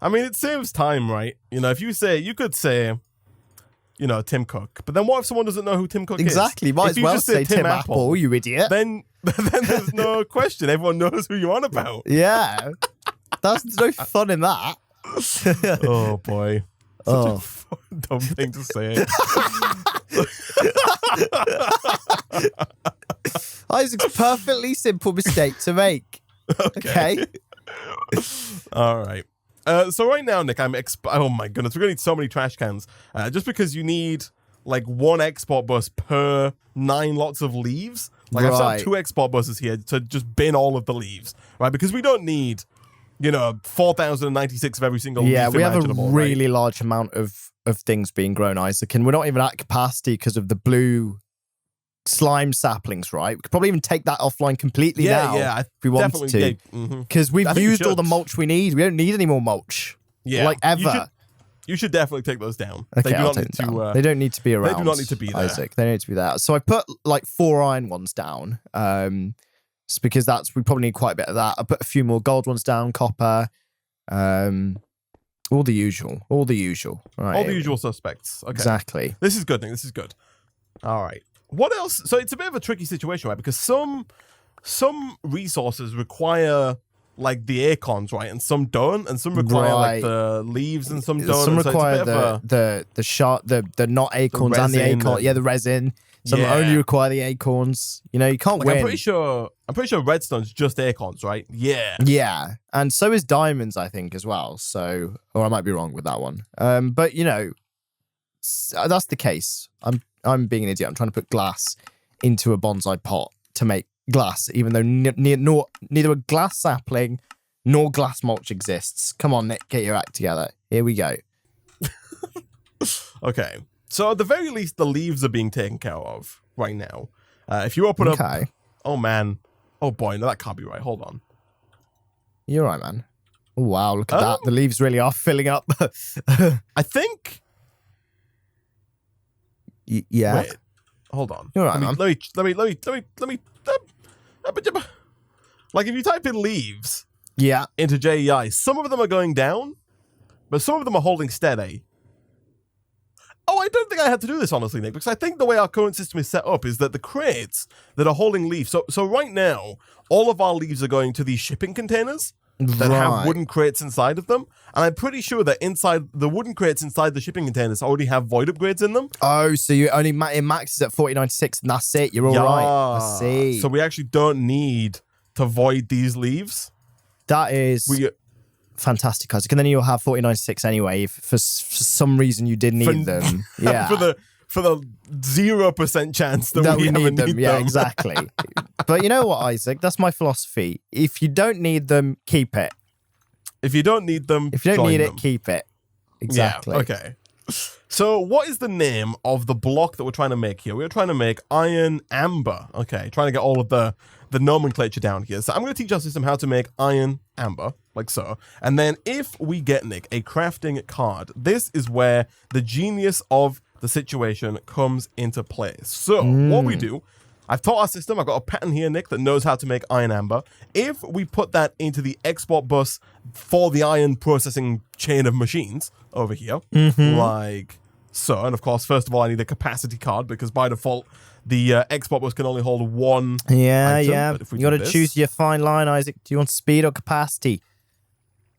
I mean, it saves time, right? If you could say, Tim Cook, but then what if someone doesn't know who Tim Cook is? Exactly, might as well say Tim Apple, you idiot. Then there's no question. Everyone knows who you're on about. Yeah, there's no fun in that. Oh boy. Such a dumb thing to say. Isaac's perfectly simple mistake to make. Okay. All right. So right now, Nick, oh my goodness, we're gonna need so many trash cans. Just because you need like one export bus per 9 lots of leaves. Like I've set up 2 export buses here to just bin all of the leaves, right? Because we don't need 4,096 of every single leaf. Yeah, we have a really right? large amount of things being grown, Isaac, and we're not even at capacity because of the blue slime saplings, right? We could probably even take that offline completely now if we wanted to. Because we've used all the mulch we need. We don't need any more mulch. Yeah. Like ever. You should definitely take those down. Okay, they do not need to. They don't need to be around. They do not need to be there, Isaac. They don't need to be there. So I put like 4 iron ones down. It's because we probably need quite a bit of that. I put a few more gold ones down, copper, all the usual. All the usual. Right, all the usual suspects. Okay. Exactly. This is good, Nick. This is good. All right. What else? So it's a bit of a tricky situation, right? Because some resources require like the acorns, right, and some don't, and some require like the leaves, and some don't. Some require so the not acorns and the acorn. Yeah, the resin. Some only require the acorns. You know, you can't win. I'm pretty sure redstone's just acorns, right? Yeah. Yeah, and so is diamonds, I think, as well. So, or I might be wrong with that one. But you know, that's the case. I'm being an idiot. I'm trying to put glass into a bonsai pot to make glass, even though neither a glass sapling nor glass mulch exists. Come on, Nick, get your act together. Here we go. Okay. So at the very least, the leaves are being taken care of right now. If you open up... Oh, man. Oh, boy. No, that can't be right. Hold on. You're right, man. Oh, wow. Look at that. The leaves really are filling up. I think... Yeah. Wait. Hold on. You're right, man. Let me... Like, if you type in leaves into JEI, some of them are going down, but some of them are holding steady. Oh, I don't think I had to do this, honestly, Nick, because I think the way our current system is set up is that the crates that are holding leaves... So right now, all of our leaves are going to these shipping containers that have wooden crates inside of them. And I'm pretty sure that inside the wooden crates inside the shipping containers already have void upgrades in them. Oh, so you only it maxes at 4096 and that's it. You're all right. I see. So we actually don't need to void these leaves. That is fantastic, Isaac. And then you'll have 4096 anyway. If for some reason you did need them. Yeah. for the 0% chance that we need them. Yeah, exactly. But you know what, Isaac? That's my philosophy. If you don't need them, keep it. If you don't need them, if you don't need it, keep it. Exactly. Yeah, okay. So what is the name of the block that we're trying to make here? We're trying to make iron amber. Okay, trying to get all of the nomenclature down here. So I'm going to teach our system how to make iron amber, like so. And then if we get, Nick, a crafting card, this is where the genius of the situation comes into play. So what we do, I've taught our system, I've got a pattern here, Nick, that knows how to make iron amber. If we put that into the export bus for the iron processing chain of machines over here, like so, and of course, first of all, I need a capacity card because by default, the export bus can only hold one item. Yeah. You got to choose your fine line, Isaac. Do you want speed or capacity?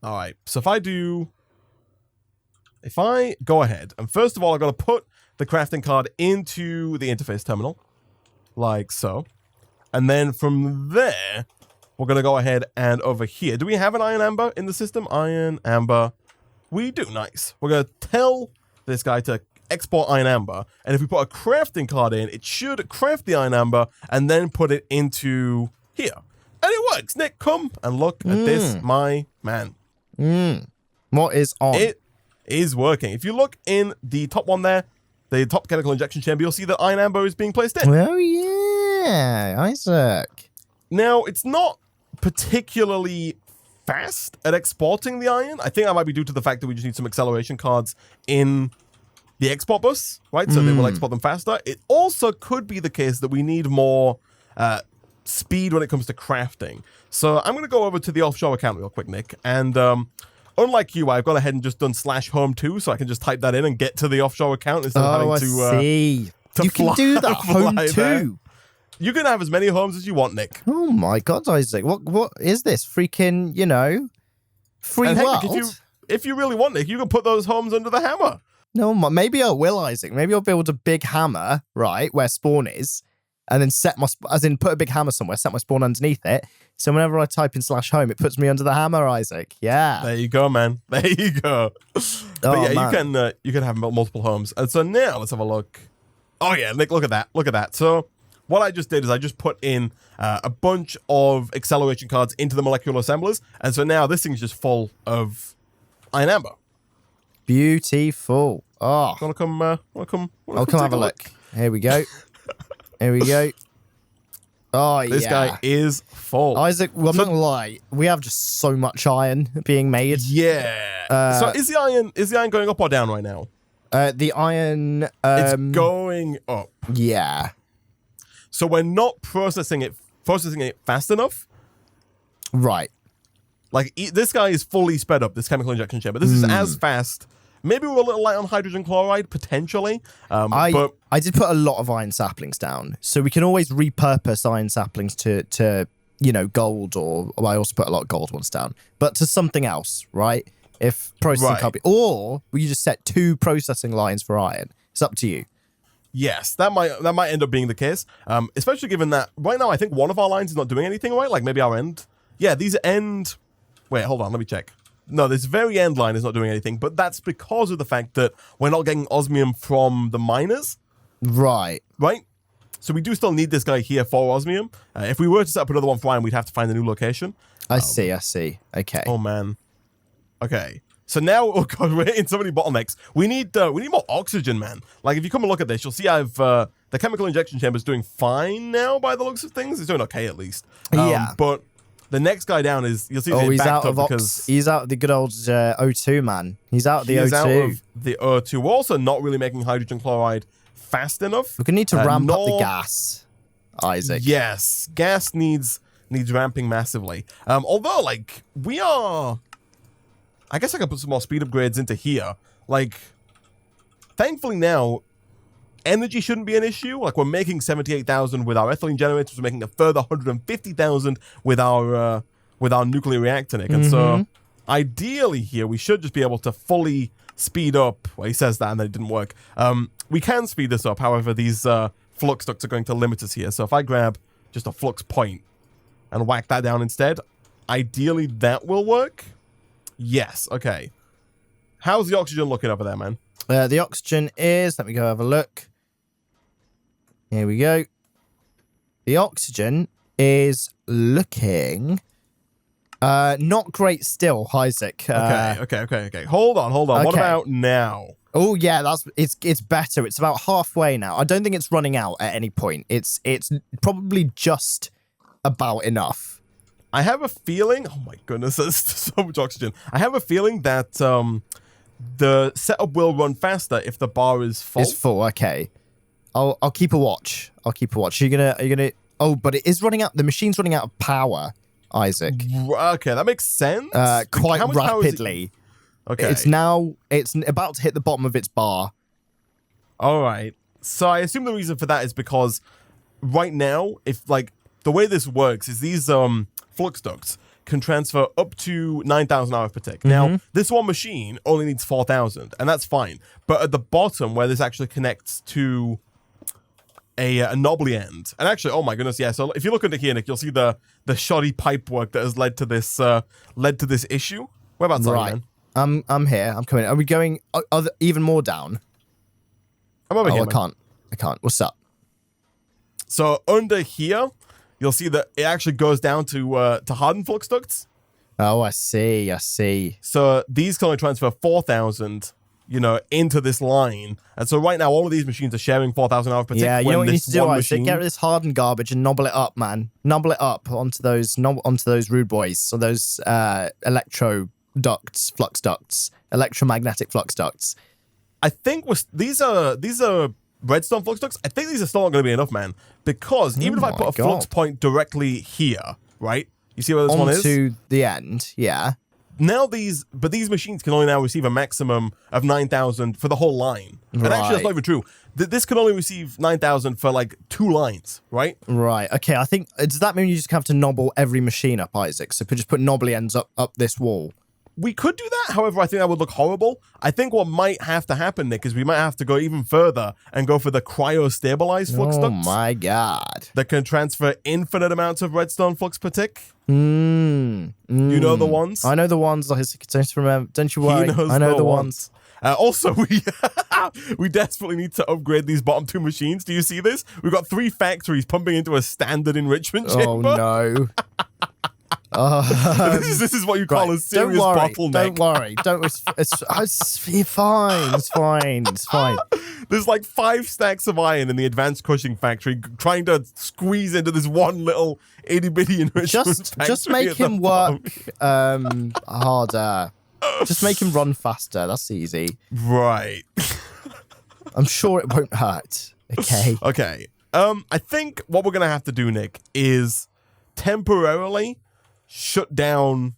All right, so if I go ahead, and first of all, I've got to put the crafting card into the interface terminal, like so. And then from there, we're going to go ahead and over here. Do we have an iron amber in the system? Iron amber. We do. Nice. We're going to tell this guy to export iron amber. And if we put a crafting card in, it should craft the iron amber and then put it into here. And it works. Nick, come and look at this, my man. What is on? It is working. If you look in the top one there, the top chemical injection chamber, you'll see that iron amber is being placed in. Oh, yeah, Isaac. Now, it's not particularly fast at exporting the iron. I think that might be due to the fact that we just need some acceleration cards in the export bus, right? So they will export them faster. It also could be the case that we need more speed when it comes to crafting. So I'm going to go over to the offshore account real quick, Nick, and unlike you, I've gone ahead and just done /home 2, so I can just type that in and get to the offshore account instead of having to see. You can do that home 2. You can have as many homes as you want, Nick. Oh my God, Isaac! What is this freaking? Free world? If you really want, Nick, you can put those homes under the hammer. No, maybe I will, Isaac. Maybe I'll build a big hammer right where spawn is, and then put a big hammer somewhere, set my spawn underneath it. So whenever I type in /home, it puts me under the hammer, Isaac. Yeah. There you go, man. There you go. But yeah, you can have multiple homes. And so now let's have a look. Oh yeah, Nick, look at that. Look at that. So what I just did is I just put in a bunch of acceleration cards into the molecular assemblers. And so now this thing's just full of iron amber. Beautiful. Oh. Wanna come have a look. Here we go. Here we go. Oh, this guy is full. Isaac, I'm not gonna lie, we have just so much iron being made. Yeah. So is the iron going up or down right now? The iron it's going up. Yeah. So we're not processing it processing it fast enough. Right. Like, this guy is fully sped up, this chemical injection chamber. This is as fast. Maybe we're a little light on hydrogen chloride, potentially. But I did put a lot of iron saplings down, so we can always repurpose iron saplings to gold, or I also put a lot of gold ones down, but to something else, right? If processing can't be, or we just set 2 processing lines for iron. It's up to you. yes, that might end up being the case. Especially given that right now I think one of our lines is not doing anything, right? Like maybe our end. Yeah, these end. Wait, hold on, let me check. No, this very end line is not doing anything, but that's because of the fact that we're not getting osmium from the miners. Right. Right? So we do still need this guy here for osmium. If we were to set up another one for iron, we'd have to find a new location. I see. Okay. Oh, man. Okay. So now, oh god, we're in so many bottlenecks. We need more oxygen, man. Like, if you come and look at this, you'll see I've the chemical injection chamber is doing fine now by the looks of things. It's doing okay, at least. Yeah. But the next guy down is, you'll see he's out of because he's out of the good old O2, man. He's out of the he O2. is out of the O2. We're also not really making hydrogen chloride fast enough. We're gonna need to ramp up the gas, Isaac. Yes, gas needs ramping massively. Although, like, we are, I guess I can put some more speed upgrades into here. Like, thankfully now, energy shouldn't be an issue. Like, we're making 78,000 with our ethylene generators. We're making a further 150,000 with our nuclear reactor, Nick. And so, ideally here, we should just be able to fully speed up. Well, he says that, and then it didn't work. We can speed this up. However, these flux ducts are going to limit us here. So if I grab just a flux point and whack that down instead, ideally that will work. Yes. Okay. How's the oxygen looking over there, man? The oxygen is. Let me go have a look. Here we go. The oxygen is looking not great still, Isaac. Okay. Hold on. What about now? Oh yeah, it's better. It's about halfway now. I don't think it's running out at any point. It's probably just about enough. I have a feeling. Oh my goodness, there's so much oxygen. I have a feeling that the setup will run faster if the bar is full. It's full. Okay. I'll keep a watch. Are you gonna? Oh, but it is running out. The machine's running out of power, Isaac. Okay, that makes sense. Quite rapidly. Okay. It's about to hit the bottom of its bar. All right. So I assume the reason for that is because right now, if like the way this works is these flux ducts can transfer up to 9,000 hours per tick. Now, this one machine only needs 4,000, and that's fine. But at the bottom, where this actually connects to a knobbly end, and actually, oh my goodness, yeah. So if you look under here, Nick, you'll see the shoddy pipe work that has led to this issue. Whereabouts are you, man? I'm here. I'm coming. Are we going even more down? I'm over here. I can't. What's up? So under here, you'll see that it actually goes down to hardened flux ducts. Oh, I see. So these can only transfer 4,000, into this line. And so right now, all of these machines are sharing 4,000 hours per tick. Yeah, you know what you need to do, Isaac? Get rid of this hardened garbage and nobble it up, man. Nobble it up onto those rude boys, or those flux ducts, electromagnetic flux ducts. I think these are redstone flux ducts. I think these are still not going to be enough, man. Because even if I put a flux point directly here, right? You see where this one is? Onto the end, yeah. Now these machines can only now receive a maximum of 9,000 for the whole line. And actually, that's not even true. This can only receive 9,000 for like 2 lines, right? Right. Okay. I think, does that mean you just have to nobble every machine up, Isaac? So just put knobbly ends up this wall. We could do that. However, I think that would look horrible. I think what might have to happen, Nick, is we might have to go even further and go for the cryo-stabilized flux ducts. Oh my god. That can transfer infinite amounts of redstone flux per tick. You know the ones? I know the ones, Isaac. Don't remember. Don't you worry. I know the ones. Also, we desperately need to upgrade these bottom 2 machines. Do you see this? We've got 3 factories pumping into a standard enrichment chamber. Oh no. This is what you call a serious bottleneck. Don't worry. It's fine. It's fine. There's like 5 stacks of iron in the advanced crushing factory trying to squeeze into this one little itty-bitty enrichment factory. Just make him work harder. Just make him run faster. That's easy. Right. I'm sure it won't hurt. Okay. Okay. I think what we're going to have to do, Nick, is temporarily shut down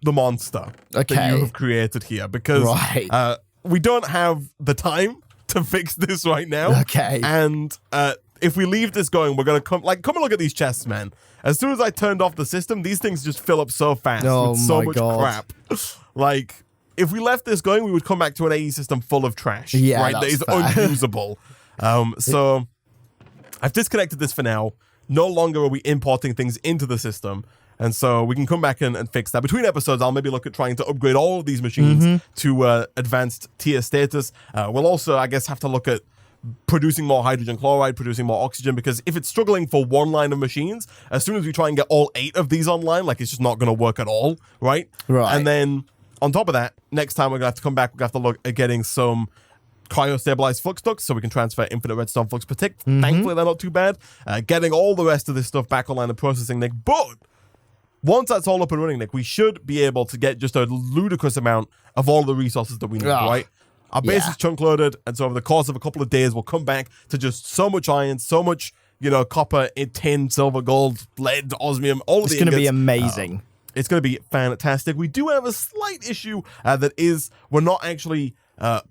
the monster that you have created here, because we don't have the time to fix this right now. Okay. And if we leave this going, we're gonna come and look at these chests, man. As soon as I turned off the system, these things just fill up so fast with so much crap. Like, if we left this going, we would come back to an AE system full of trash. Yeah, right? That is unusable. So I've disconnected this for now. No longer are we importing things into the system. And so we can come back and fix that. Between episodes, I'll maybe look at trying to upgrade all of these machines to advanced tier status. We'll also, I guess, have to look at producing more hydrogen chloride, producing more oxygen, because if it's struggling for one line of machines, as soon as we try and get all 8 of these online, like, it's just not going to work at all, right? And then on top of that, next time we're going to have to come back, we're going to have to look at getting some cryo-stabilized flux ducts so we can transfer infinite redstone flux per tick. Thankfully, they're not too bad. Getting all the rest of this stuff back online and processing, Nick. But once that's all up and running, Nick, we should be able to get just a ludicrous amount of all the resources that we need, right? Our base is chunk loaded, and so over the course of a couple of days, we'll come back to just so much iron, so much, copper, tin, silver, gold, lead, osmium, all of the ingots. It's going to be amazing. It's going to be fantastic. We do have a slight issue that is we're not actually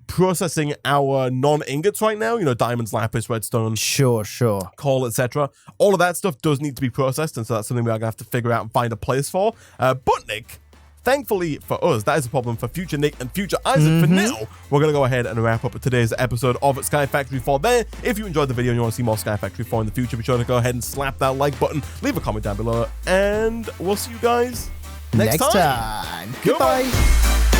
processing our non-ingots right now. Diamonds, lapis, redstone. Sure. Coal, etc. All of that stuff does need to be processed, and so that's something we're going to have to figure out and find a place for. But, Nick, thankfully for us, that is a problem for future Nick and future Isaac. For now, we're going to go ahead and wrap up today's episode of Sky Factory 4 there. If you enjoyed the video and you want to see more Sky Factory 4 in the future, be sure to go ahead and slap that like button, leave a comment down below, and we'll see you guys next time. Goodbye.